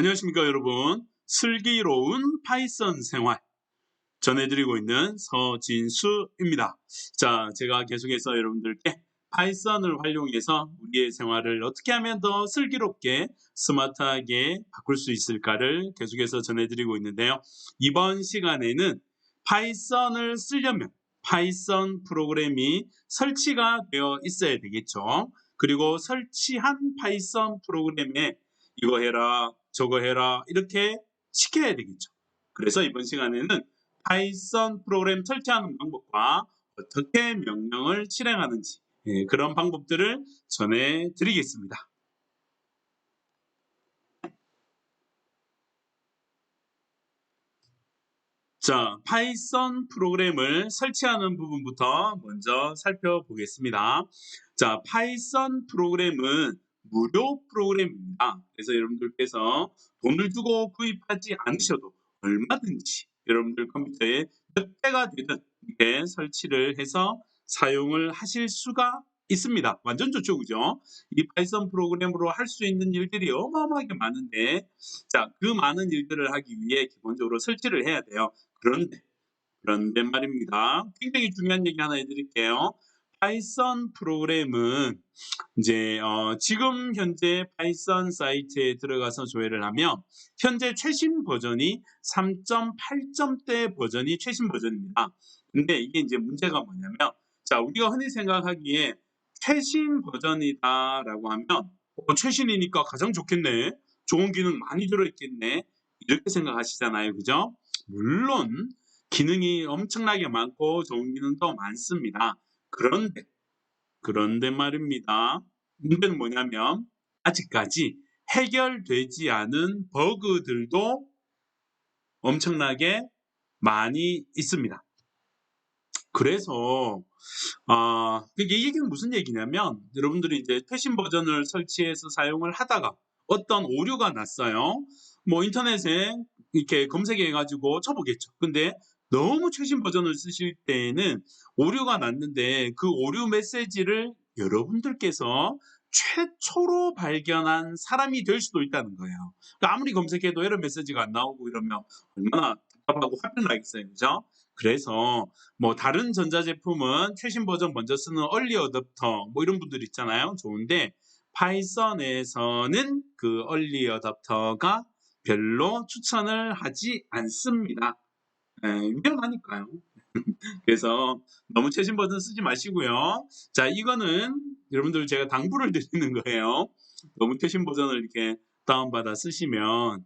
안녕하십니까 여러분. 슬기로운 파이썬 생활 전해드리고 있는 서진수입니다. 자, 제가 계속해서 여러분들께 파이썬을 활용해서 우리의 생활을 어떻게 하면 더 슬기롭게 스마트하게 바꿀 수 있을까를 계속해서 전해드리고 있는데요. 이번 시간에는 파이썬을 쓰려면 파이썬 프로그램이 설치가 되어 있어야 되겠죠. 그리고 설치한 파이썬 프로그램에 이거 해라 저거 해라 이렇게 시켜야 되겠죠. 그래서 이번 시간에는 파이썬 프로그램 설치하는 방법과 어떻게 명령을 실행하는지 그런 방법들을 전해드리겠습니다. 자, 파이썬 프로그램을 설치하는 부분부터 먼저 살펴보겠습니다. 자, 파이썬 프로그램은 무료 프로그램입니다. 그래서 여러분들께서 돈을 주고 구입하지 않으셔도 얼마든지 여러분들 컴퓨터에 몇 대가 되든 이렇게 설치를 해서 사용을 하실 수가 있습니다. 완전 좋죠, 그죠? 이 파이썬 프로그램으로 할 수 있는 일들이 어마어마하게 많은데, 자, 그 많은 일들을 하기 위해 기본적으로 설치를 해야 돼요. 그런데 말입니다. 굉장히 중요한 얘기 하나 해드릴게요. 파이썬 프로그램은 이제 지금 현재 파이썬 사이트에 들어가서 조회를 하면 현재 최신 버전이 3.8점대 버전이 최신 버전입니다. 근데 이게 이제 문제가 뭐냐면, 자, 우리가 흔히 생각하기에 최신 버전이다라고 하면 최신이니까 가장 좋겠네. 좋은 기능 많이 들어있겠네. 이렇게 생각하시잖아요. 그죠? 물론 기능이 엄청나게 많고 좋은 기능도 많습니다. 그런데 말입니다. 문제는 뭐냐면 아직까지 해결되지 않은 버그들도 엄청나게 많이 있습니다. 그래서 이 얘기는 무슨 얘기냐면, 여러분들이 이제 최신 버전을 설치해서 사용을 하다가 어떤 오류가 났어요. 뭐 인터넷에 이렇게 검색해 가지고 쳐보겠죠. 근데 너무 최신 버전을 쓰실 때에는 오류가 났는데 그 오류 메시지를 여러분들께서 최초로 발견한 사람이 될 수도 있다는 거예요. 그러니까 아무리 검색해도 에러 메시지가 안 나오고 이러면 얼마나 답답하고 화가 나겠어요. 그죠? 그래서 뭐 다른 전자제품은 최신 버전 먼저 쓰는 얼리 어댑터 뭐 이런 분들 있잖아요. 좋은데 파이썬에서는 그 얼리 어댑터가 별로 추천을 하지 않습니다. 위험하니까요. 그래서 너무 최신 버전 쓰지 마시고요. 자, 이거는 여러분들 제가 당부를 드리는 거예요. 너무 최신 버전을 이렇게 다운받아 쓰시면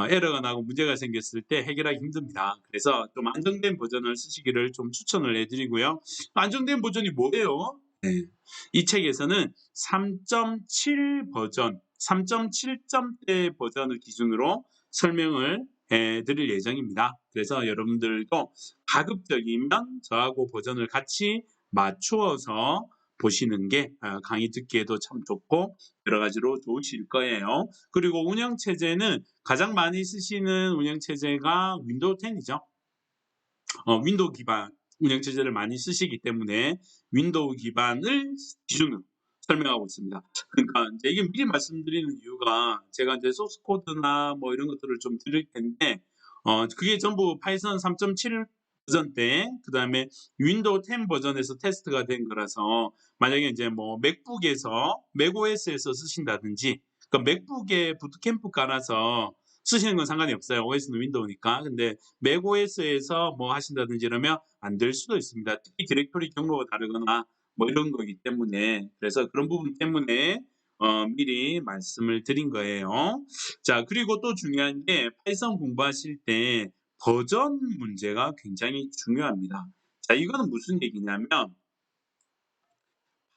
에러가 나고 문제가 생겼을 때 해결하기 힘듭니다. 그래서 좀 안정된 버전을 쓰시기를 좀 추천을 해드리고요. 안정된 버전이 뭐예요? 네. 이 책에서는 3.7 버전, 3.7점대 버전을 기준으로 설명을 해드릴 예정입니다. 그래서 여러분들도 가급적이면 저하고 버전을 같이 맞추어서 보시는 게 강의 듣기에도 참 좋고 여러 가지로 좋으실 거예요. 그리고 운영체제는 가장 많이 쓰시는 운영체제가 윈도우 10이죠. 윈도우 기반 운영체제를 많이 쓰시기 때문에 윈도우 기반을 기준으로 설명하고 있습니다. 그러니까 이제 이게 미리 말씀드리는 이유가 제가 이제 소스 코드나 뭐 이런 것들을 좀 드릴 텐데 그게 전부 파이썬 3.7 버전 때 그다음에 윈도우 10 버전에서 테스트가 된 거라서 만약에 이제 뭐 맥북에서 맥OS에서 쓰신다든지 그러니까 맥북에 부트캠프 깔아서 쓰시는 건 상관이 없어요. OS는 윈도우니까. 근데 맥OS에서 뭐 하신다든지 이러면 안 될 수도 있습니다. 특히 디렉토리 경로가 다르거나 뭐 이런 거기 때문에 그래서 그런 부분 때문에 미리 말씀을 드린 거예요. 자, 그리고 또 중요한 게 파이썬 공부하실 때 버전 문제가 굉장히 중요합니다. 자, 이거는 무슨 얘기냐면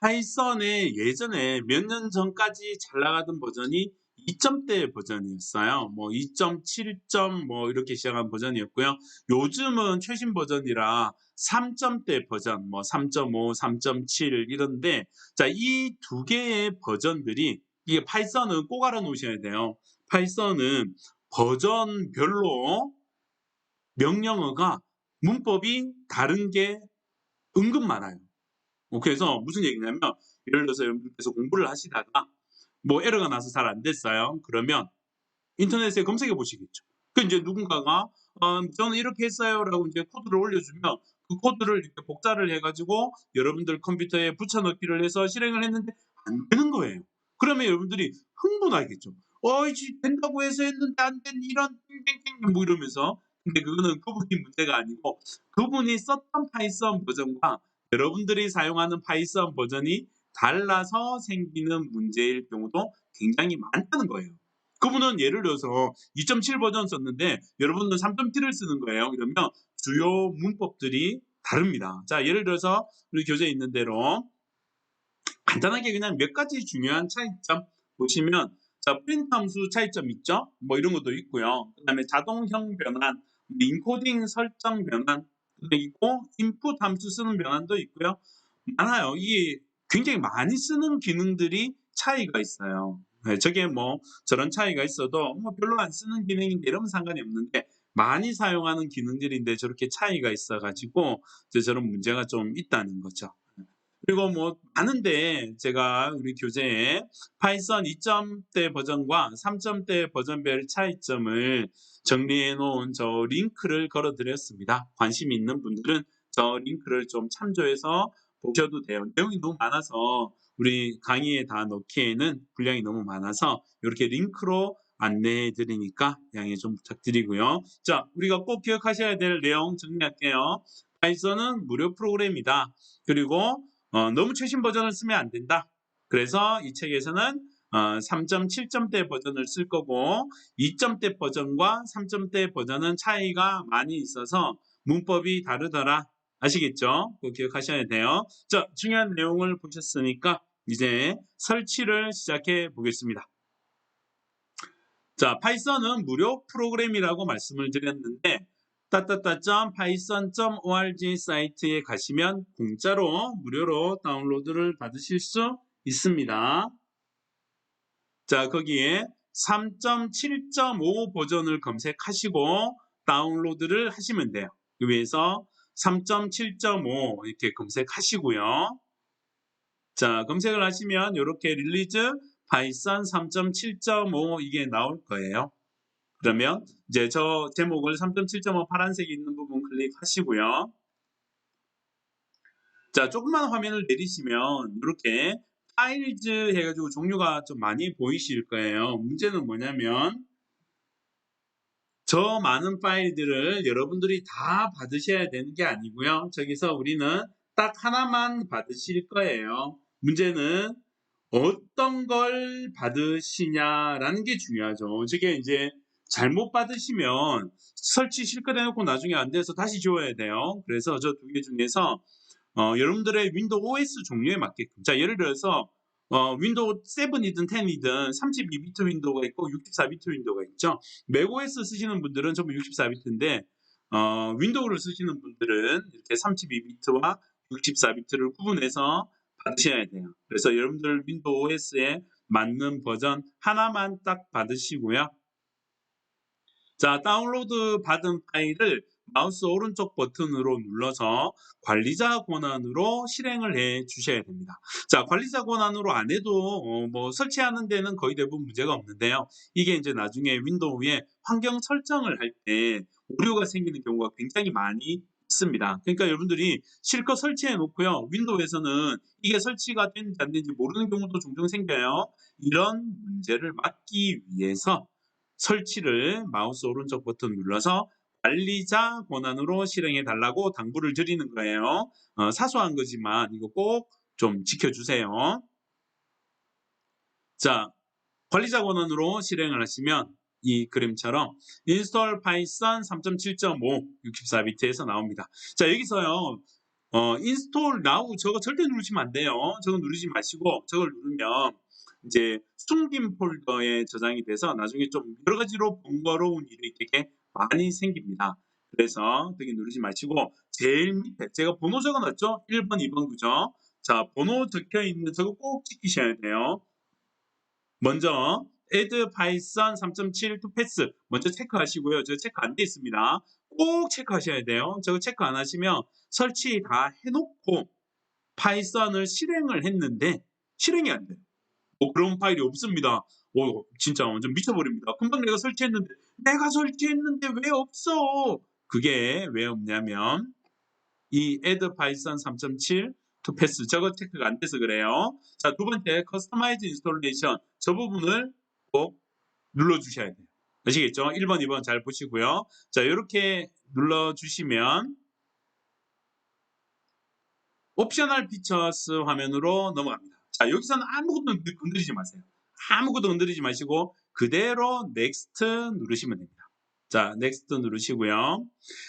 파이썬에 예전에 몇 년 전까지 잘 나가던 버전이 2점대 버전이었어요. 뭐 2.7점 뭐 이렇게 시작한 버전이었고요. 요즘은 최신 버전이라 3점대 버전, 뭐 3.5, 3.7 이런데 자, 이 두 개의 버전들이 이게 파이썬은 꼭 알아놓으셔야 돼요. 파이썬은 버전별로 명령어가 문법이 다른 게 은근 많아요. 그래서 무슨 얘기냐면 예를 들어서 여러분들께서 공부를 하시다가 뭐 에러가 나서 잘 안 됐어요. 그러면 인터넷에 검색해 보시겠죠. 그 이제 누군가가 저는 이렇게 했어요라고 이제 코드를 올려주면 그 코드를 이렇게 복사를 해가지고 여러분들 컴퓨터에 붙여넣기를 해서 실행을 했는데 안 되는 거예요. 그러면 여러분들이 흥분하겠죠. 이씨 된다고 해서 했는데 안 된 이런 땡땡땡 뭐 이러면서. 근데 그거는 그분이 문제가 아니고 그분이 썼던 파이썬 버전과 여러분들이 사용하는 파이썬 버전이 달라서 생기는 문제일 경우도 굉장히 많다는 거예요. 그분은 예를 들어서 2.7 버전 썼는데 여러분은 3.7을 쓰는 거예요. 그러면 주요 문법들이 다릅니다. 자, 예를 들어서 우리 교재에 있는 대로 간단하게 그냥 몇 가지 중요한 차이점 보시면, 자, 프린트 함수 차이점 있죠? 뭐 이런 것도 있고요. 그다음에 자동형 변환, 인코딩 설정 변환 있고, 인풋 함수 쓰는 변환도 있고요. 많아요. 이게 굉장히 많이 쓰는 기능들이 차이가 있어요. 네, 저게 뭐 저런 차이가 있어도 뭐 별로 안 쓰는 기능인데 이러면 상관이 없는데, 많이 사용하는 기능들인데 저렇게 차이가 있어가지고 이제 저런 문제가 좀 있다는 거죠. 그리고 뭐 많은데 제가 우리 교재에 파이썬 2점대 버전과 3점대 버전별 차이점을 정리해 놓은 저 링크를 걸어 드렸습니다. 관심 있는 분들은 저 링크를 좀 참조해서 보셔도 돼요. 내용이 너무 많아서 우리 강의에 다 넣기에는 분량이 너무 많아서 이렇게 링크로 안내해 드리니까 양해 좀 부탁드리고요. 자, 우리가 꼭 기억하셔야 될 내용 정리할게요. 파이썬은 무료 프로그램이다. 그리고 너무 최신 버전을 쓰면 안 된다. 그래서 이 책에서는 3.7점대 버전을 쓸 거고 2점대 버전과 3점대 버전은 차이가 많이 있어서 문법이 다르더라. 아시겠죠? 꼭 기억하셔야 돼요. 자, 중요한 내용을 보셨으니까 이제 설치를 시작해 보겠습니다. 자, 파이썬은 무료 프로그램이라고 말씀을 드렸는데 python.org 사이트에 가시면 공짜로 무료로 다운로드를 받으실 수 있습니다. 자, 거기에 3.7.5 버전을 검색하시고 다운로드를 하시면 돼요. 그 위에서 3.7.5 이렇게 검색하시고요. 자, 검색을 하시면 이렇게 릴리즈 파이썬 3.7.5 이게 나올 거예요. 그러면 이제 저 제목을 3.7.5 파란색이 있는 부분 클릭하시고요. 자, 조그만 화면을 내리시면 이렇게 파일즈 해가지고 종류가 좀 많이 보이실 거예요. 문제는 뭐냐면 저 많은 파일들을 여러분들이 다 받으셔야 되는 게 아니고요. 저기서 우리는 딱 하나만 받으실 거예요. 문제는 어떤 걸 받으시냐라는 게 중요하죠. 저게 이제 잘못 받으시면 설치 실컷 해놓고 나중에 안 돼서 다시 지워야 돼요. 그래서 저 두 개 중에서 여러분들의 윈도우 OS 종류에 맞게끔, 자, 예를 들어서 윈도우 7이든 10이든 32비트 윈도우가 있고 64비트 윈도우가 있죠. 맥OS 쓰시는 분들은 전부 64비트인데 윈도우를 쓰시는 분들은 이렇게 32비트와 64비트를 구분해서 받으셔야 돼요. 그래서 여러분들 윈도우 OS에 맞는 버전 하나만 딱 받으시고요. 자, 다운로드 받은 파일을 마우스 오른쪽 버튼으로 눌러서 관리자 권한으로 실행을 해 주셔야 됩니다. 자, 관리자 권한으로 안 해도 뭐 설치하는 데는 거의 대부분 문제가 없는데요. 이게 이제 나중에 윈도우에 환경 설정을 할 때 오류가 생기는 경우가 굉장히 많이 있습니다. 그러니까 여러분들이 실컷 설치해 놓고요. 윈도우에서는 이게 설치가 되는지 안 되는지 모르는 경우도 종종 생겨요. 이런 문제를 막기 위해서 설치를 마우스 오른쪽 버튼 눌러서 관리자 권한으로 실행해 달라고 당부를 드리는 거예요. 사소한 거지만 이거 꼭 좀 지켜주세요. 자, 관리자 권한으로 실행을 하시면 이 그림처럼 install python 3.7.5 64비트에서 나옵니다. 자, 여기서요. install now 저거 절대 누르시면 안 돼요. 저거 누르지 마시고 저걸 누르면 이제 숨긴 폴더에 저장이 돼서 나중에 좀 여러 가지로 번거로운 일이 되게 많이 생깁니다. 그래서 되게 누르지 마시고 제일 밑에 제가 번호 적어놨죠? 1번, 2번 그죠? 자, 번호 적혀 있는 저거 꼭 지키셔야 돼요. 먼저 add python 3.7 to pass 먼저 체크하시고요. 저 체크 안 돼 있습니다. 꼭 체크하셔야 돼요. 저거 체크 안 하시면 설치 다 해놓고 파이썬을 실행을 했는데 실행이 안 돼요. 그런 파일이 없습니다. 오, 진짜 완전 미쳐버립니다. 금방 내가 설치했는데 왜 없어? 그게 왜 없냐면 이 add python 3.7 to pass 저거 체크가 안 돼서 그래요. 자, 두 번째 customize installation 저 부분을 꼭 눌러주셔야 돼요. 아시겠죠? 1번, 2번 잘 보시고요. 자, 이렇게 눌러주시면 옵셔널 피처스 화면으로 넘어갑니다. 자, 여기서는 아무것도 건드리지 마세요. 아무것도 건드리지 마시고 그대로 넥스트 누르시면 됩니다. 자, 넥스트 누르시고요.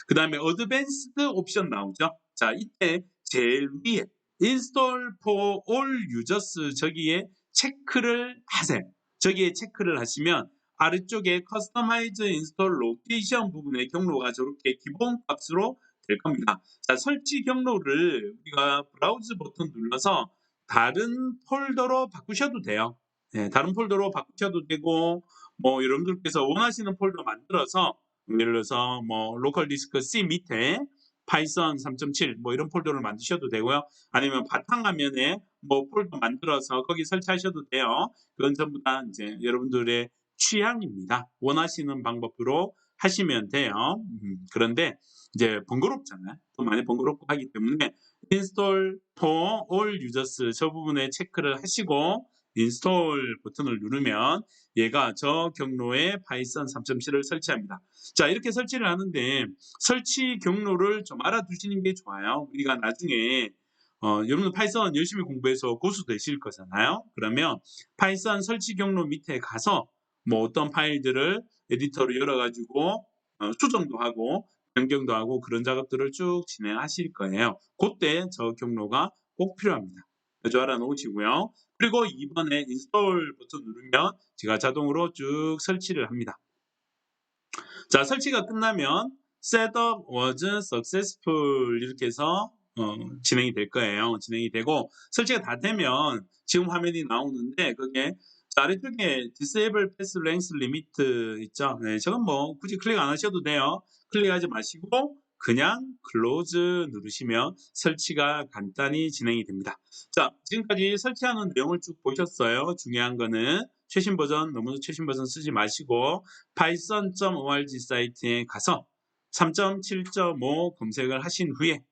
그 다음에 어드밴스드 옵션 나오죠. 자, 이때 제일 위에 Install for all users 저기에 체크를 하세요. 저기에 체크를 하시면 아래쪽에 Customize Install Location 부분의 경로가 저렇게 기본 값으로 될 겁니다. 자, 설치 경로를 우리가 브라우즈 버튼 눌러서 다른 폴더로 바꾸셔도 돼요. 네, 다른 폴더로 바꾸셔도 되고, 뭐 여러분들께서 원하시는 폴더 만들어서 예를 들어서 뭐 로컬 디스크 C 밑에 파이썬 3.7 뭐 이런 폴더를 만드셔도 되고요. 아니면 바탕화면에 뭐 폴더 만들어서 거기 설치하셔도 돼요. 그건 전부 다 이제 여러분들의 취향입니다. 원하시는 방법으로 하시면 돼요. 그런데 이제 번거롭잖아요. 또 많이 번거롭고 하기 때문에 install for all users 저 부분에 체크를 하시고 install 버튼을 누르면 얘가 저 경로에 파이썬 3.7을 설치합니다. 자, 이렇게 설치를 하는데 설치 경로를 좀 알아두시는 게 좋아요. 우리가 나중에 여러분들 파이썬 열심히 공부해서 고수 되실 거잖아요. 그러면 파이썬 설치 경로 밑에 가서 뭐 어떤 파일들을 에디터로 열어가지고 수정도 하고 변경도 하고 그런 작업들을 쭉 진행하실 거예요. 그때 저 경로가 꼭 필요합니다. 저 알아놓으시고요. 그리고 이번에 인스톨 버튼 누르면 제가 자동으로 쭉 설치를 합니다. 자, 설치가 끝나면 setup was successful 이렇게 해서 진행이 될 거예요. 진행이 되고 설치가 다 되면 지금 화면이 나오는데 그게 아래쪽에 disable pass length limit 있죠. 네, 저건 뭐 굳이 클릭 안 하셔도 돼요. 클릭하지 마시고 그냥 close 누르시면 설치가 간단히 진행이 됩니다. 자, 지금까지 설치하는 내용을 쭉 보셨어요. 중요한 거는 최신 버전, 너무 최신 버전 쓰지 마시고 python.org 사이트에 가서 3.7.5 검색을 하신 후에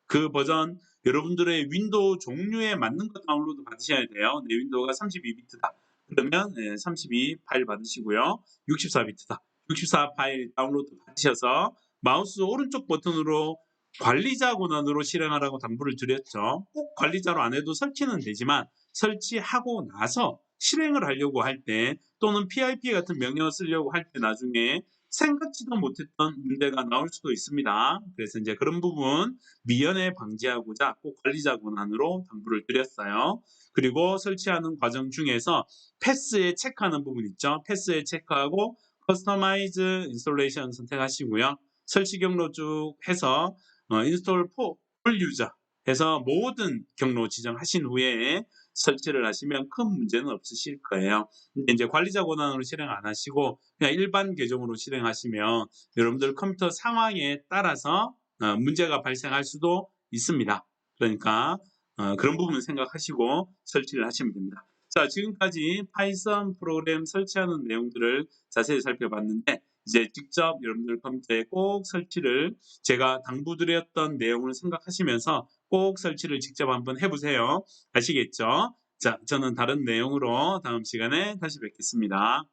그 버전 여러분들의 윈도우 종류에 맞는 거 다운로드 받으셔야 돼요. 내 윈도우가 32비트다. 그러면 32 파일 받으시고요. 64비트다. 64 파일 다운로드 받으셔서 마우스 오른쪽 버튼으로 관리자 권한으로 실행하라고 당부를 드렸죠. 꼭 관리자로 안 해도 설치는 되지만 설치하고 나서 실행을 하려고 할 때 또는 PIP 같은 명령을 쓰려고 할 때 나중에 생각지도 못했던 문제가 나올 수도 있습니다. 그래서 이제 그런 부분 미연에 방지하고자 꼭 관리자 권한으로 당부를 드렸어요. 그리고 설치하는 과정 중에서 패스에 체크하는 부분 있죠. 패스에 체크하고 커스터마이즈 인스톨레이션 선택하시고요. 설치 경로 쭉 해서 인스톨 폴 유저 해서 모든 경로 지정하신 후에 설치를 하시면 큰 문제는 없으실 거예요. 근데 이제 관리자 권한으로 실행 안 하시고 그냥 일반 계정으로 실행하시면 여러분들 컴퓨터 상황에 따라서 문제가 발생할 수도 있습니다. 그러니까 그런 부분 생각하시고 설치를 하시면 됩니다. 자, 지금까지 파이썬 프로그램 설치하는 내용들을 자세히 살펴봤는데 이제 직접 여러분들 컴퓨터에 꼭 설치를 제가 당부드렸던 내용을 생각하시면서 꼭 설치를 직접 한번 해보세요. 아시겠죠? 자, 저는 다른 내용으로 다음 시간에 다시 뵙겠습니다.